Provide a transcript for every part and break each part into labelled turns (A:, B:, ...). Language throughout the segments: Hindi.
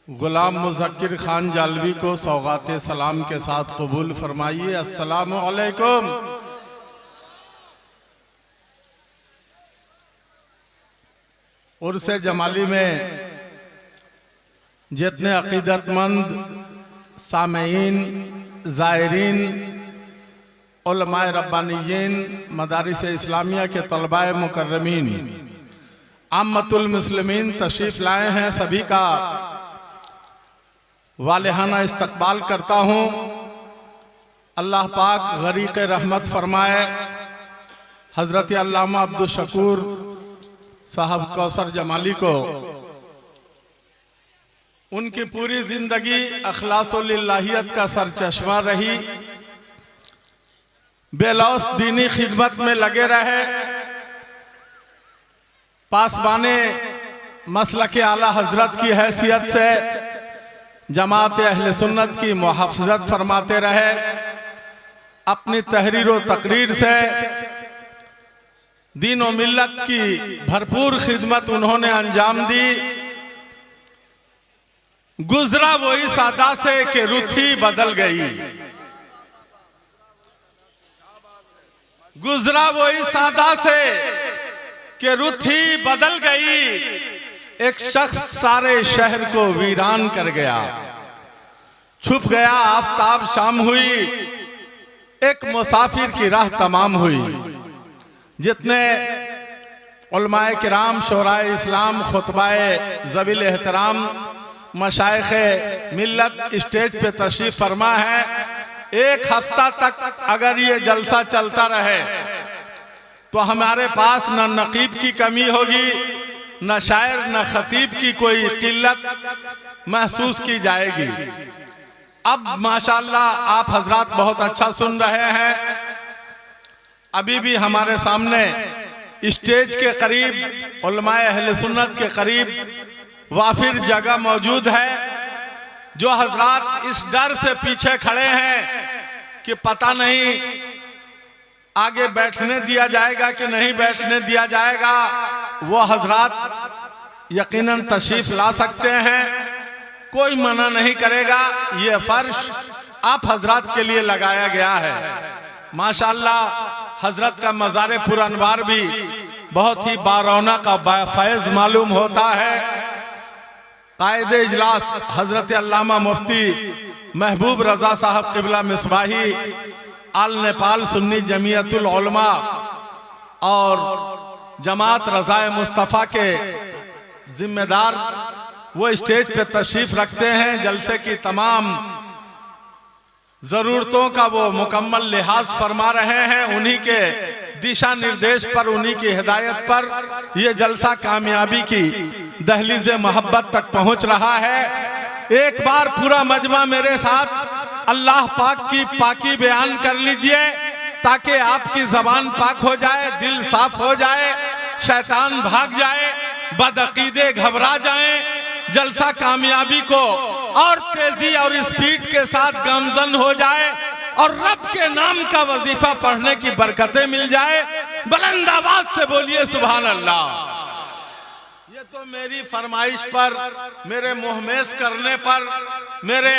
A: गुलाम मुज़क्किर खान जालवी को सौगात सलाम के साथ कबूल फरमाइए। अस्सलामु अलैकुम। उर्स जमाली में जितने अक़ीदतमंद सामईन, ज़ायरीन, उलमाए रब्बानीयीन, मदारिस इस्लामिया के तलबाए मुकर्रमीन, आम्मतुल मुस्लिमीन तशरीफ़ लाए हैं, सभी का वालिहाना इस्तकबाल करता हूँ। अल्लाह पाक गरीक़ रहमत फरमाए हज़रत अल्लामा अब्दुल शकूर साहब कौसर जमाली को, उनकी पूरी ज़िंदगी अखलासुल्लाहियत का सरचश्मा रही, बेलौस दीनी खिदमत में लगे रहे, पासबाने मसलक आला हज़रत की हैसियत से जमात अहले सुन्नत की मुहाफ़ज़त फरमाते रहे। अपनी तहरीर व तकरीर से दीन व मिल्लत की भरपूर खिदमत उन्होंने अंजाम दी। गुजरा वही सादा से कि रुथी बदल गई, गुजरा वही सादा से कि रुथी बदल गई। एक शख्स सारे शहर को वीरान कर गया, छुप गया आफताब शाम हुई, एक मुसाफिर की राह तमाम हुई। जितने उलमाए किराम, शोराए इस्लाम, खुतबाए ज़वील एहतराम, मशाइख़ मिल्लत स्टेज पे तशरीफ़ फरमा है, एक हफ्ता तक अगर ये जलसा चलता रहे तो हमारे पास न नकीब की कमी होगी, न शायर न खतीब की कोई किल्लत महसूस की जाएगी। अब माशाअल्लाह आप हजरात बहुत अच्छा सुन रहे हैं। अभी भी हमारे सामने स्टेज के करीब, उलमाए अहले सुन्नत के करीब वाफिर जगह मौजूद है। जो हजरात इस डर से पीछे खड़े हैं कि पता नहीं आगे बैठने दिया जाएगा कि नहीं बैठने दिया जाएगा, वो हजरात यकीनन तशरीफ ला सकते हैं, कोई मना नहीं करेगा। ये फर्श आप हजरात के लिए लगाया गया है। माशाअल्लाह हजरत का मज़ार पुरअनवार भी बहुत ही बारौनक और बाफैज़ मालूम होता है। कायदे इजलास हजरत अल्लामा मुफ्ती महबूब रजा साहब क़िबला मिसबाही आल नेपाल सुन्नी जमीयतुल उलमा और जमात रज़ाए मुस्तफ़ा के जिम्मेदार वो स्टेज पे तशरीफ रखते हैं। जलसे की तमाम ज़रूरतों का वो मुकम्मल लिहाज फरमा रहे हैं। उन्हीं के दिशा निर्देश पर, उन्हीं की हिदायत पर ये जलसा कामयाबी की दहलीज़ मोहब्बत तक पहुंच रहा है। एक बार पूरा मजमा मेरे साथ अल्लाह पाक की पाकी बयान कर लीजिए, ताकि आपकी ज़बान पाक हो जाए, दिल साफ हो जाए, शैतान भाग जाए, बदअकीदे घबरा जाएं, जलसा कामयाबी को और तेजी और स्पीड के साथ गामजन हो जाए और रब के नाम का वजीफा पढ़ने की बरकतें मिल जाए। बुलंद आवाज से बोलिए सुभान अल्लाह। ये तो मेरी फरमाइश पर, मेरे मुहमेस करने पर, मेरे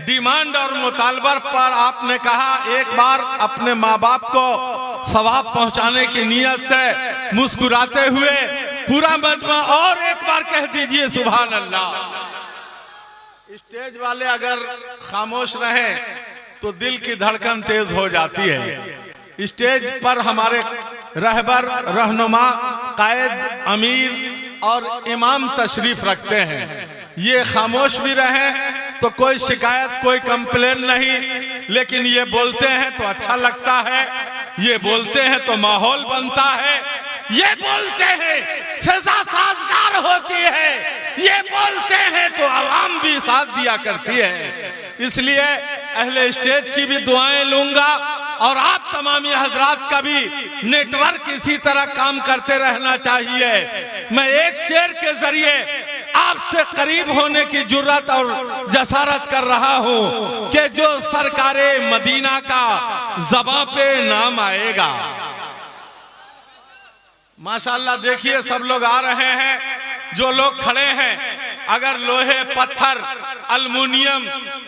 A: डिमांड और मुतालबा पर आपने कहा एक बार अपने माँ बाप को सवाब पहुंचाने की नीयत से मुस्कुराते हुए पूरा मजमा और एक बार कह दीजिए सुभान अल्लाह। स्टेज वाले अगर खामोश रहें तो दिल की धड़कन तेज हो जाती है। स्टेज पर हमारे रहबर, रहनुमा, कायद, अमीर और इमाम तशरीफ रखते हैं। ये खामोश भी रहें तो कोई शिकायत, कोई कंप्लेन नहीं, लेकिन ये बोलते हैं तो अच्छा लगता है, ये बोलते हैं तो माहौल बनता है, ये बोलते हैं फिजा साजगार होती है, ये बोलते हैं तो आवाम भी साथ दिया करती है। इसलिए अहले स्टेज की भी दुआएं लूंगा और आप तमामी हजरात का भी नेटवर्क इसी तरह काम करते रहना चाहिए। मैं एक शेर के जरिए आपसे करीब होने की जुर्रत और जसारत कर रहा हूं कि जो सरकारे मदीना का ज़बां पे नाम आएगा। माशाअल्लाह देखिए सब लोग आ रहे हैं, जो लोग खड़े हैं अगर लोहे, पत्थर, अल्युमिनियम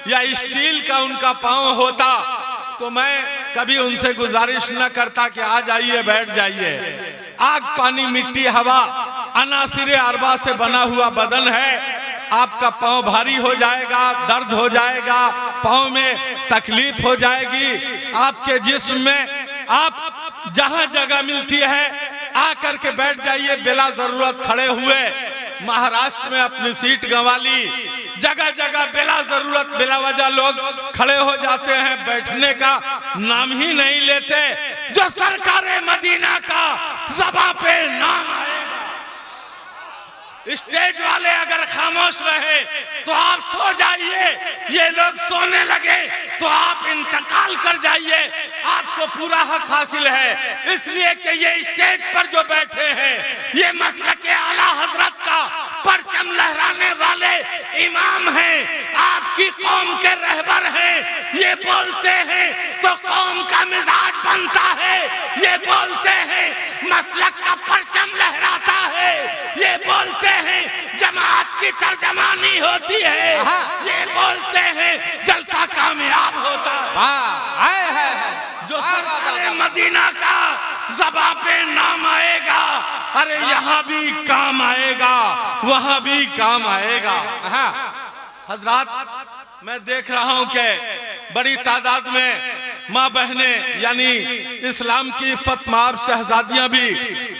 A: या स्टील का उनका पांव होता तो मैं कभी उनसे गुजारिश न करता कि आ जाइए, बैठ जाइए। आग, पानी, मिट्टी, हवा, अनासिरे अरबा से बना हुआ बदन है। आपका पांव भारी हो जाएगा, दर्द हो जाएगा, पांव में तकलीफ हो जाएगी। आपके जिस्म में आप जहां जगह मिलती है आकर के बैठ जाइए, बिला जरूरत खड़े हुए। महाराष्ट्र में अपनी सीट गंवा ली, जगह जगह बिला जरूरत, बिला वजह लोग खड़े हो जाते हैं, बैठने का नाम ही नहीं लेते। जो सरकारे मदीना का ज़बां पे नाम आएगा, स्टेज वाले अगर खामोश रहे तो आप सो जाइए, ये लोग सोने लगे तो आप इंतकाल कर जाइए, आपको पूरा हक हासिल है। इसलिए कि ये स्टेज पर जो बैठे हैं ये मसलक आला हजरत का परचम लहराने वाले इमाम हैं, आपकी कौम के रहबर हैं। ये बोलते हैं तो कौम का मिजाज बनता है, ये बोलते हैं मसलक का परचम लहराता है, ये बोलते हैं जमात की तर्जमानी होती है, ये बोलते हैं जलसा कामयाब होता है। जो सरकारे मदीना का ज़बां पे नाम आएगा, अरे यहाँ भी काम आएगा, वहां भी काम आएगा। हजरात, मैं देख रहा हूं कि बड़ी तादाद में माँ बहने यानी इस्लाम की इफ़्फ़त माब शहजादियां भी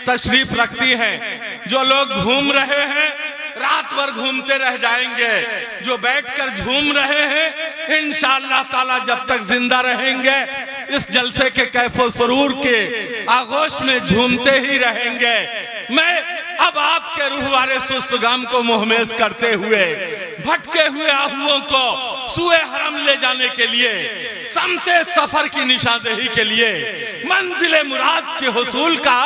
A: तशरीफ रखती हैं। जो लोग घूम रहे हैं रात भर घूमते रह जाएंगे, जो बैठकर झूम रहे हैं इंशाअल्लाह ताला जब तक जिंदा रहेंगे इस जलसे के कैफो सुरूर के आगोश में झूमते ही रहेंगे। मैं अब आपके रूह वाले सुस्तगाम को मुहमेज करते हुए भटके हुए आहुओं को सुए हरम ले जाने के लिए, समते सफर की निशानदेही के लिए, मंजिले मुराद के हुसूल का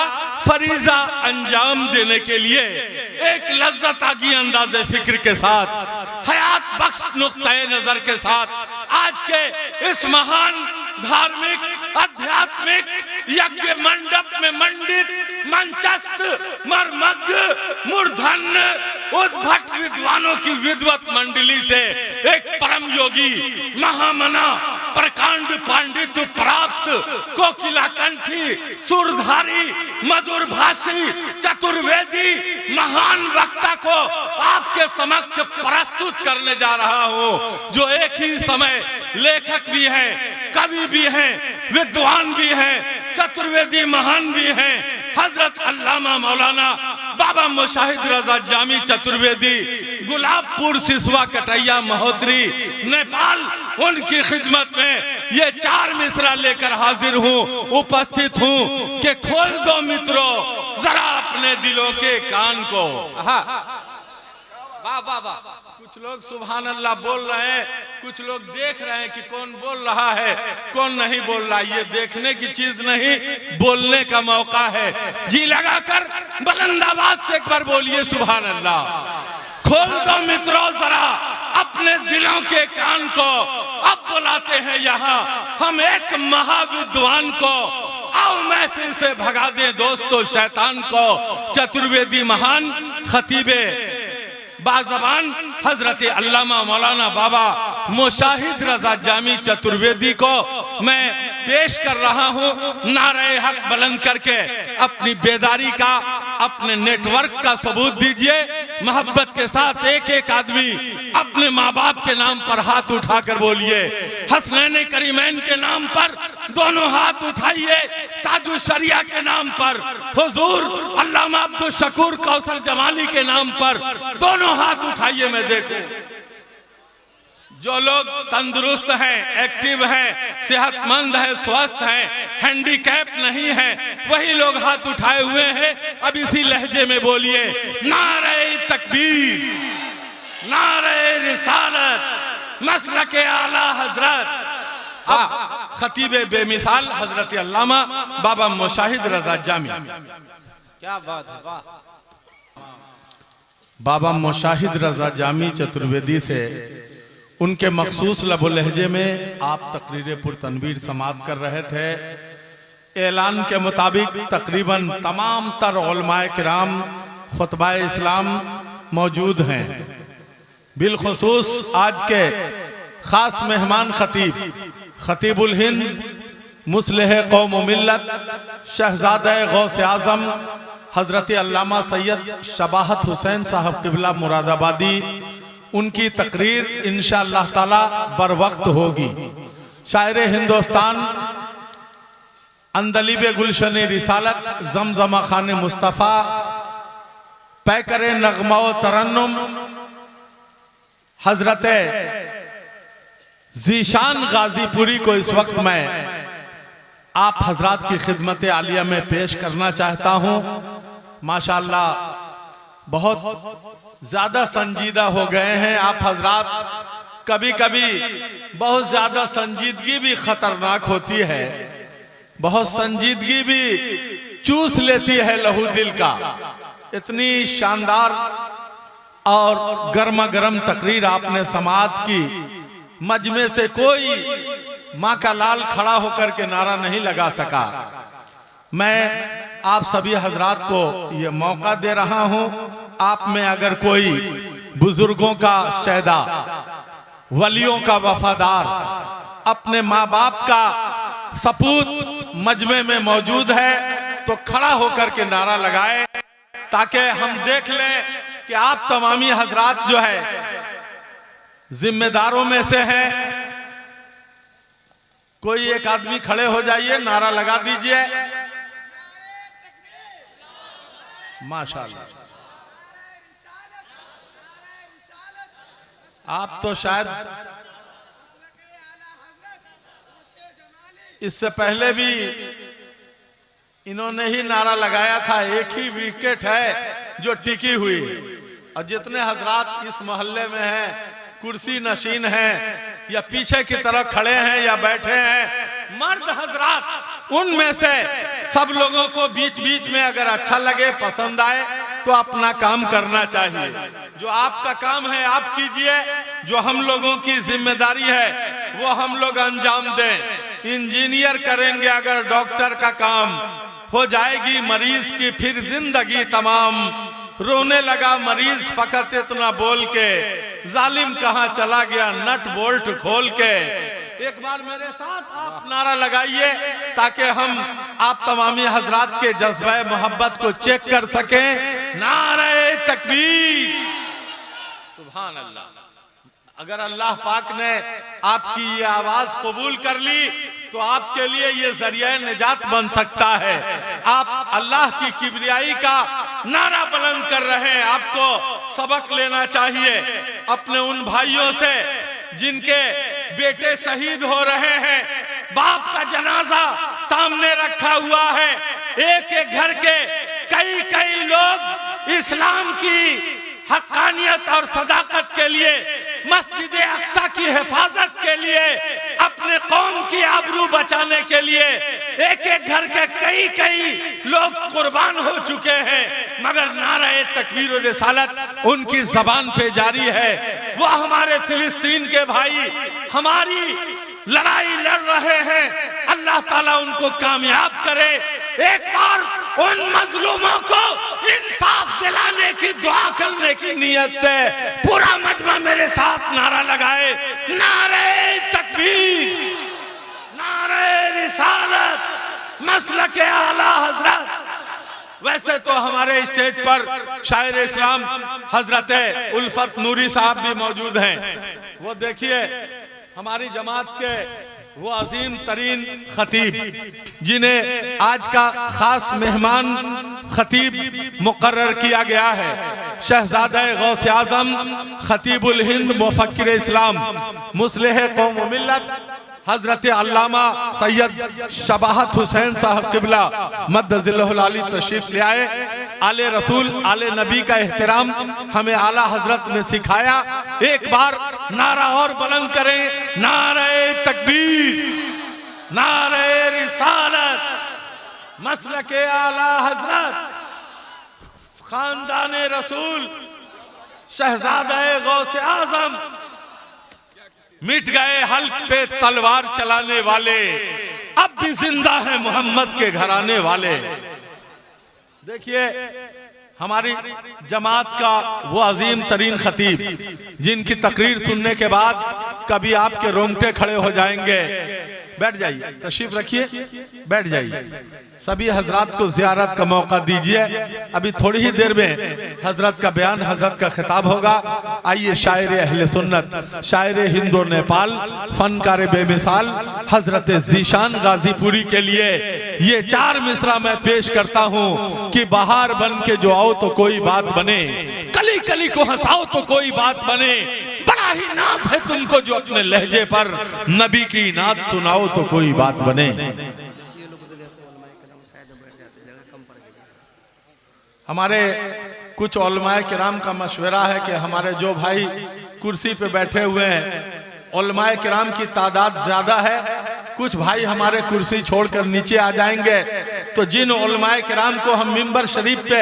A: फरीजा अंजाम देने के लिए एक लज्जत आगी अंदाज़े फिक्र के साथ, हयात बख्श नुक्ताए नजर के साथ आज के इस महान धार्मिक आध्यात्मिक यज्ञ मंडप में मंडित मंचस्थ मर्मज्ञ मूर्धन्य उद्भट विद्वानों की विद्वत मंडली से एक परम योगी महामना प्रकांड पांडित्य प्राप्त कोकिला कंठी सुरधारी मधुर भाषी चतुर्वेदी महान वक्ता को आपके समक्ष प्रस्तुत करने जा रहा हूँ, जो एक ही समय लेखक भी हैं, कवि भी हैं, विद्वान भी हैं, चतुर्वेदी महान भी हैं। हजरत अल्लामा मौलाना बाबा मुशाहिद रजा जामी चतुर्वेदी गुलाबपुर सिसवा कटैया महोदरी नेपाल, उनकी खिदमत में ये 4 मिसरा लेकर हाजिर हूँ, उपस्थित हूँ कि खोल दो मित्रों जरा अपने दिलों के कान को। कुछ लोग सुभान अल्लाह बोल रहे हैं, कुछ लोग देख रहे हैं कि कौन बोल रहा है कौन नहीं बोल रहा। ये देखने की चीज नहीं, बोलने का मौका है। जी लगाकर बुलंद आवाज से एक बार बोलिए सुभान अल्लाह। खोल दो मित्रों जरा अपने दिलों के कान को। अब बुलाते हैं यहाँ हम एक महाविद्वान को, आओ महफिल से भगा दे दोस्तों शैतान को। चतुर्वेदी महान खतीबे बाज़बान हजरत अल्लामा मौलाना बाबा मुशाहिद रजा जामी चतुर्वेदी को मैं पेश कर रहा हूँ। नारे हक बुलंद करके अपनी बेदारी का, अपने नेटवर्क का सबूत दीजिए। मोहब्बत के साथ एक एक आदमी अपने माँ बाप के नाम पर हाथ उठाकर बोलिए। हसनैन करीमैन के नाम पर दोनों हाथ उठाइए। ताजुल शरिया के नाम पर, हुजूर अल्लामा अब्दुल शकूर कौसर जमाली के नाम पर दोनों हाथ उठाइए। मैं देखूं जो लोग तंदुरुस्त हैं, एक्टिव हैं, सेहतमंद हैं, स्वस्थ हैं, हैंडीकैप नहीं है, वही लोग हाथ उठाए हुए हैं। अब इसी लहजे में बोलिए नारे तकबीर, नारे रिसालत, मसलके आला हजरत। अब खतीबे बेमिसाल हजरत अल्लामा बाबा मुशाहिद रजा जामी।
B: क्या बात है, वाह।
A: बाबा मुशाहिद रजा जामी चतुर्वेदी से उनके मखसूस लबो लहजे में आप तकरीर पुरतनवीर समाप्त कर रहे थे। ऐलान के मुताबिक तकरीबन तमाम तर उलमाए किराम खुतबाए इस्लाम मौजूद हैं। बिलखुसूस आज के खास मेहमान खतीबुल हिंद मुस्लिह कौम व मिल्लत शहजादा गौस आज़म हज़रत अल्लामा सैयद शबाहत हुसैन साहब क़िबला मुरादाबादी, उनकी तकरीर इंशाअल्लाह ताला बर वक्त होगी। शायर हिंदुस्तान अंदलीब गुलशन रिसालत जमजमा खान मुस्तफ़ा पैकर नगमा व तरन्नुम हजरत जीशान गाजीपुरी को इस वक्त मैं आप हजरात की खिदमत आलिया में पेश करना चाहता हूँ। माशाअल्लाह बहुत ज्यादा संजीदा हो गए हैं आप हजरात। कभी कभी बहुत ज्यादा संजीदगी भी खतरनाक होती है, बहुत संजीदगी भी चूस लेती है लहू दिल का। इतनी शानदार और गर्मा गर्म तकरीर आपने समाअत की, मजमे से कोई माँ का लाल खड़ा होकर के नारा नहीं लगा सका। मैं आप सभी हजरात को ये मौका दे रहा हूँ, आप में अगर कोई बुजुर्गों का शहदा, वलियों का वफादार, अपने माँ बाप का सपूत मजमे में मौजूद है तो खड़ा होकर के नारा लगाए, ताकि हम देख लें कि आप तमामी हजरात जो है जिम्मेदारों में से हैं। कोई एक आदमी खड़े हो जाइए, नारा लगा दीजिए। माशाअल्लाह, आप तो शायद इससे पहले भी इन्होंने ही नारा लगाया था। एक ही विकेट है जो टिकी हुई है, और जितने हजरात इस मोहल्ले में हैं, कुर्सी नशीन हैं या पीछे की तरफ खड़े हैं या बैठे हैं, मर्द हजरात, उनमें से सब लोगों को बीच बीच में अगर अच्छा लगे, पसंद आए तो अपना काम करना चाहिए। जो आपका काम है आप कीजिए, जो हम लोगों की जिम्मेदारी है वो हम लोग अंजाम दें। इंजीनियर करेंगे अगर डॉक्टर का काम, हो जाएगी मरीज की फिर जिंदगी तमाम। रोने लगा मरीज फकत इतना बोल के, जालिम कहाँ चला गया नट बोल्ट खोल के। एक बार मेरे साथ आप नारा लगाइए ताकि हम आप तमामी हजरात के जज्बे मोहब्बत को चेक कर सकें। नारे तकबीर, सुभान अल्लाह। अगर अल्लाह पाक ने आपकी ये आवाज कबूल कर ली तो आपके लिए ये जरिया निजात बन सकता है। आप अल्लाह की किबरियाई का नारा बुलंद कर रहे हैं, आपको सबक लेना चाहिए अपने उन भाइयों से जिनके बेटे शहीद हो रहे हैं। बाप का जनाजा सामने रखा हुआ है, एक एक घर के कई कई लोग इस्लाम की हक्कानियत और सदाकत के लिए, मस्जिद अक्सा की हिफाजत के लिए, अपने कौम की आबरू बचाने के लिए एक एक घर के कई कई लोग कुर्बान हो चुके हैं, मगर नारे तकबीर और रिसालत उनकी जबान पे जारी है। वो हमारे फिलिस्तीन के भाई हमारी लड़ाई लड़ रहे हैं, अल्लाह ताला उनको कामयाब करे। एक बार उन मजलूमों को इंसाफ दिलाने की दुआ करने की नीयत से पूरा मजमा मेरे साथ नारा लगाए। नारे तकबीर, नारे रिसालत, मसलक आला हजरत। वैसे तो हमारे स्टेज पर शायर इस्लाम हजरत उल्फत नूरी साहब भी मौजूद हैं। वो देखिए हमारी जमात के वो अजीम तरीन खतीब, जिन्हें आज का खास मेहमान खतीब मुकर्रर किया गया है, शहजादा गौस आज़म खतीबुल हिंद मुफक्किर इस्लाम मुस्लिह कौम व मिल्लत हजरत अल्लामा सैयद शबाहत हुसैन साहब क़िबला मद्दज़िल्लहुल आली तशरीफ ले आए। आले रसूल आले नबी का एहतराम हमें आला हजरत ने सिखाया। एक बार नारा और बुलंद करें, नारे तकबीर, नारे रिसालत, मसलके आला हजरत, खानदाने रसूल, शहजादा गौस आज़म, मिट गए हल्क पे तलवार चलाने वाले, अब भी जिंदा है मोहम्मद के घराने वाले। देखिए हमारी जमात का वो अजीम तरीन खतीब जिनकी तकरीर सुनने के बाद कभी आपके रोंगटे खड़े हो जाएंगे। बैठ जाइए, तशरीफ रखिए, बैठ जाइए। सभी हजरात को जियारत का मौका दीजिए। अभी थोड़ी ही देर में हजरत का बयान, हजरत का खिताब होगा। आइए शायर अहले सुन्नत, शायर हिंद और नेपाल, फनकार बेमिसाल हजरत जीशान गाजीपुरी के लिए ये 4 मिसरा मैं पेश करता हूँ कि बाहर बन के जो आओ तो कोई बात बने, कली कली को हंसाओ तो कोई बात बने, बड़ा ही नाज है तुमको जो अपने लहजे पर नबी की नात सुनाओ तो कोई बात बने। हमारे कुछ उलमाए किराम का मशवरा है कि हमारे जो भाई कुर्सी पे बैठे हुए हैं, उलमाए किराम की तादाद ज्यादा है, कुछ भाई हमारे कुर्सी छोड़कर नीचे आ जाएंगे। तो जिन उलमाए किराम को हम मिंबर शरीफ पे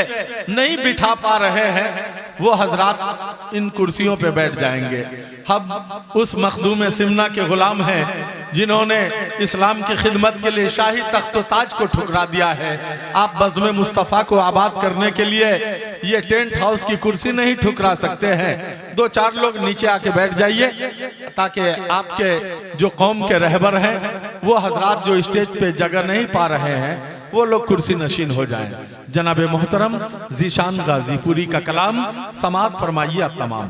A: नहीं बिठा पा रहे हैं वो हजरात इन कुर्सियों पे बैठ जाएंगे। हम उस मखदूम सिमना के गुलाम हैं जिन्होंने इस्लाम की खिदमत के लिए शाही तख्त ताज को ठुकरा दिया है। आप बज़्म मुस्तफ़ा को आबाद करने के लिए ये टेंट हाउस की कुर्सी नहीं ठुकरा सकते हैं। 2-4 लोग नीचे आके बैठ जाइए ताकि आपके जो कौम के रहबर हैं वो हजरात जो स्टेज पे जगह नहीं पा रहे हैं वो लोग कुर्सी नशीन हो जाएं। जनाब मोहतरम जीशान गाजीपुरी का कलाम समाअत फरमाइए आप तमाम।